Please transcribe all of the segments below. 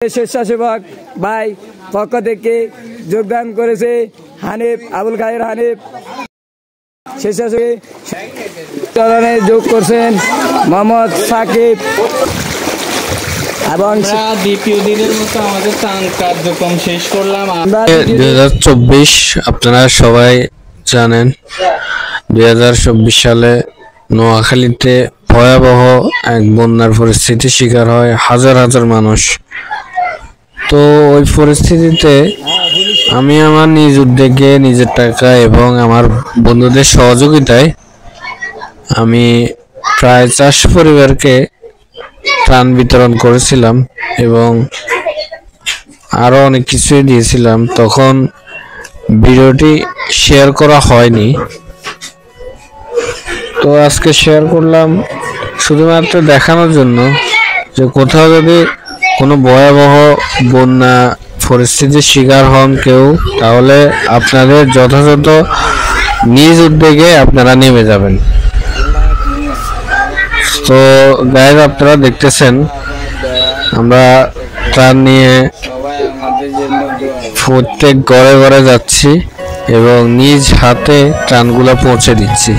স্বেচ্ছাসেবক ভাই পক্ষ থেকে যোগদান করেছে হানিফ আবুল খায়ের হানিফ স্বেচ্ছাসেবী যোগ করছেন মোহাম্মদ সাকিব এবং দ্বিতীয় দিনের মতো আমাদের ত্রাণ কার্যক্রম শেষ করলাম। 2024 আপনারা সবাই জানেন 2024 সালে নোয়াখালীতে ভয়াবহ এক বন্যার পরিস্থিতির শিকার হয় হাজার হাজার মানুষ। তো ওই পরিস্থিতিতে আমি আমার নিজ উদ্যোগে নিজের টাকা এবং আমার বন্ধুদের সহযোগিতায় আমি প্রায় 400 পরিবারকে ত্রাণ বিতরণ করেছিলাম এবং আরো অনেক কিছুই দিয়েছিলাম। তখন ভিডিওটি শেয়ার করা হয়নি, তো আজকে শেয়ার করলাম শুধুমাত্র দেখানোর জন্য যে কোথাও যদি কোনো ভয়াবহ বন্যা পরিস্থিতির শিকার হন কেউ, তাহলে আপনাদের যথাযথ নিজ উদ্যোগে আপনারা নেমে যাবেন। তো গাইজ আপনারা দেখতেছেন আমরা ত্রাণ নিয়ে প্রত্যেক ঘরে ঘরে যাচ্ছি এবং নিজ হাতে ত্রাণগুলো পৌঁছে দিচ্ছি।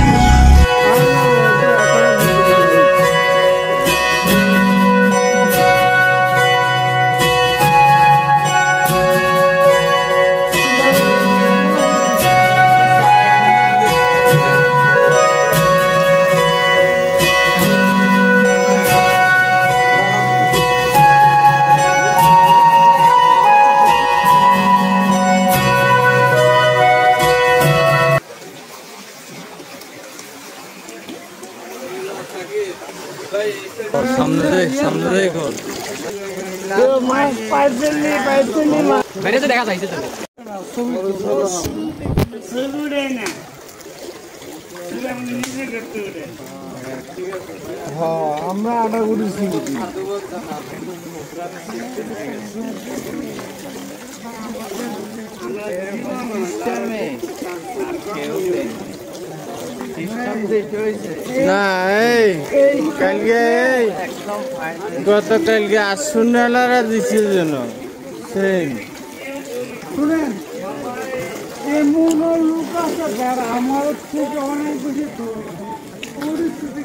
আমরা আটা করেছি না এই কালকে গতকালকে আসুনালারা দিচ্ছে যেন সেই শুনেন এমন লোক আছে যারা আমার থেকে অনেক বেশি পরিস্থিতি